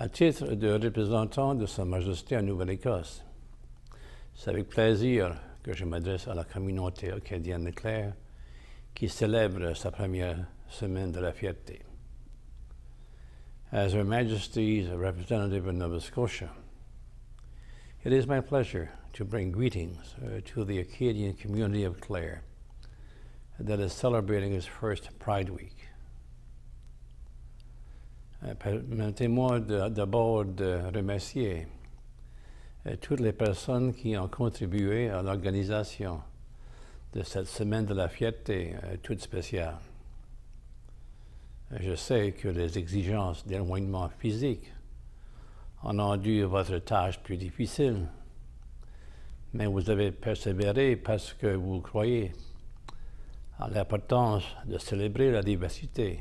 À titre de représentant de Sa Majesté en Nouvelle-Écosse, c'est avec plaisir que je m'adresse à la communauté acadienne de Clare qui célèbre sa première semaine de la fierté. As Her Majesty's representative in Nova Scotia, it is my pleasure to bring greetings to the Acadian community of Clare that is celebrating its first Pride Week. Permettez-moi d'abord de remercier toutes les personnes qui ont contribué à l'organisation de cette semaine de la fierté toute spéciale. Je sais que les exigences d'éloignement physique ont rendu votre tâche plus difficile, mais vous avez persévéré parce que vous croyez à l'importance de célébrer la diversité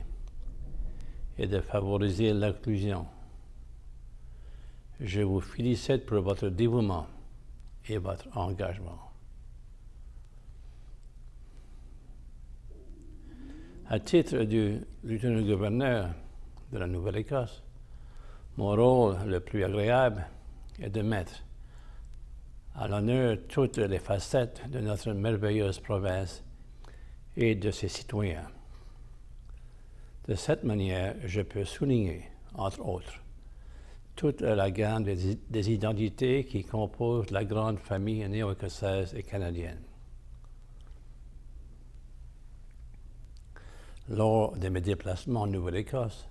et de favoriser l'inclusion. Je vous félicite pour votre dévouement et votre engagement. À titre du lieutenant-gouverneur de la Nouvelle-Écosse, mon rôle le plus agréable est de mettre à l'honneur toutes les facettes de notre merveilleuse province et de ses citoyens. De cette manière, je peux souligner, entre autres, toute la gamme des identités qui composent la grande famille néo-écossaise et canadienne. Lors de mes déplacements en Nouvelle-Écosse,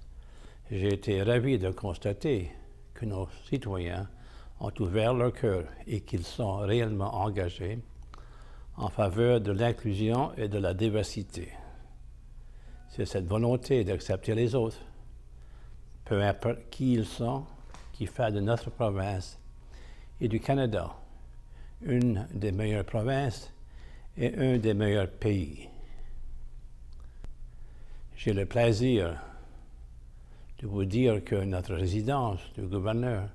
j'ai été ravi de constater que nos citoyens ont ouvert leur cœur et qu'ils sont réellement engagés en faveur de l'inclusion et de la diversité. C'est cette volonté d'accepter les autres, peu importe qui ils sont, qui fait de notre province et du Canada une des meilleures provinces et un des meilleurs pays. J'ai le plaisir de vous dire que notre résidence du gouverneur,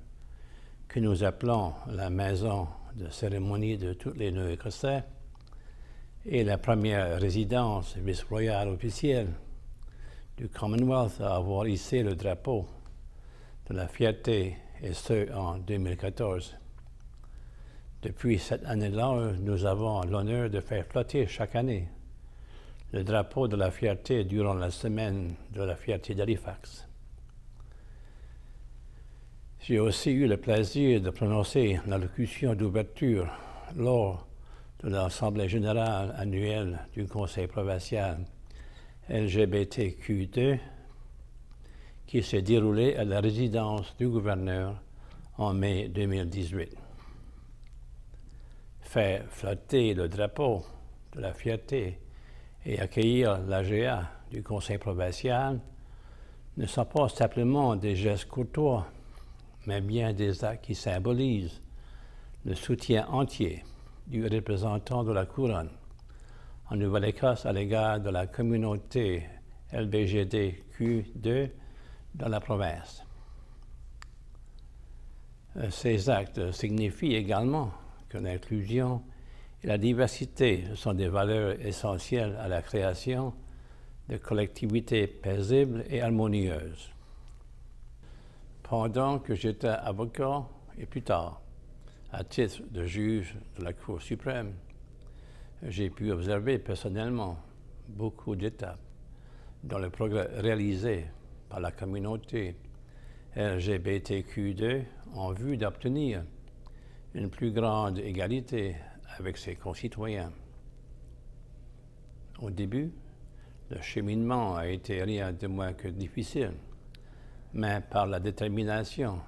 que nous appelons la maison de cérémonie de tous les Néo-Écossais, est la première résidence vice-royale officielle du Commonwealth à avoir hissé le drapeau de la fierté, et ce en 2014. Depuis cette année-là, nous avons l'honneur de faire flotter chaque année le drapeau de la fierté durant la semaine de la fierté d'Halifax. J'ai aussi eu le plaisir de prononcer l'allocution d'ouverture lors de l'Assemblée générale annuelle du Conseil provincial LGBTQ2 qui s'est déroulée à la résidence du gouverneur en mai 2018. Faire flotter le drapeau de la fierté et accueillir l'AGA du Conseil provincial ne sont pas simplement des gestes courtois, mais bien des actes qui symbolisent le soutien entier du représentant de la Couronne en Nouvelle-Écosse à l'égard de la communauté LGBTQ2 dans la province. Ces actes signifient également que l'inclusion et la diversité sont des valeurs essentielles à la création de collectivités paisibles et harmonieuses. Pendant que j'étais avocat et plus tard, à titre de juge de la Cour suprême, j'ai pu observer personnellement beaucoup d'étapes dans le progrès réalisé par la communauté LGBTQ2 en vue d'obtenir une plus grande égalité avec ses concitoyens. Au début, le cheminement a été rien de moins que difficile, mais par la détermination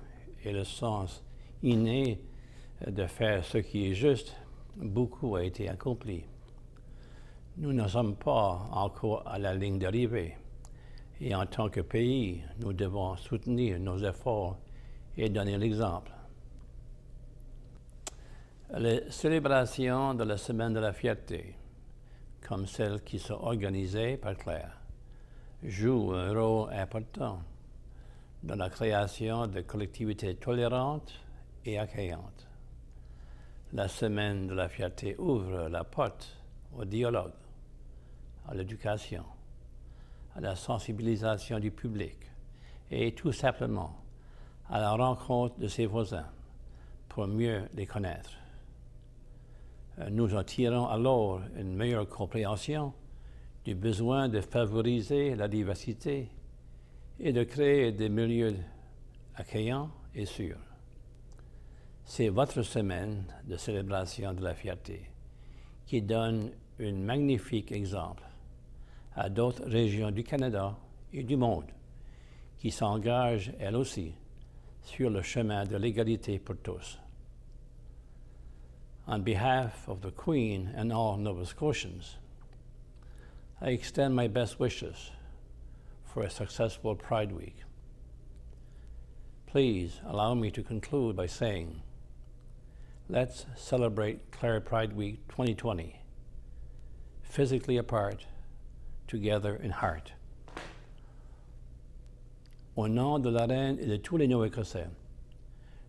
et le sens inné de faire ce qui est juste, beaucoup a été accompli. Nous ne sommes pas encore à la ligne d'arrivée et en tant que pays, nous devons soutenir nos efforts et donner l'exemple. Les célébrations de la Semaine de la Fierté, comme celles qui sont organisées par Clare, jouent un rôle important dans la création de collectivités tolérantes et accueillantes. La Semaine de la Fierté ouvre la porte au dialogue, à l'éducation, à la sensibilisation du public et tout simplement à la rencontre de ses voisins pour mieux les connaître. Nous en tirons alors une meilleure compréhension du besoin de favoriser la diversité et de créer des milieux accueillants et sûrs. C'est votre semaine de célébration de la fierté qui donne un magnifique exemple à d'autres régions du Canada et du monde qui s'engagent, elles aussi, sur le chemin de l'égalité pour tous. On behalf of the Queen and all Nova Scotians, I extend my best wishes for a successful Pride Week. Please allow me to conclude by saying, let's celebrate Clare Pride Week 2020, physically apart, together in heart. Au nom de la Reine et de tous les Néo-Écossais,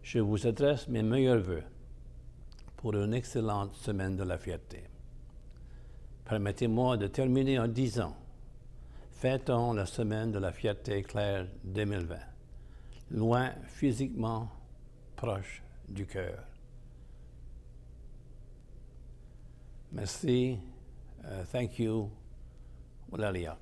je vous adresse mes meilleurs vœux pour une excellente semaine de la fierté. Permettez-moi de terminer en disant, fêtons la semaine de la fierté Clare 2020, loin physiquement, proche du cœur. Merci, thank you, Walaliak.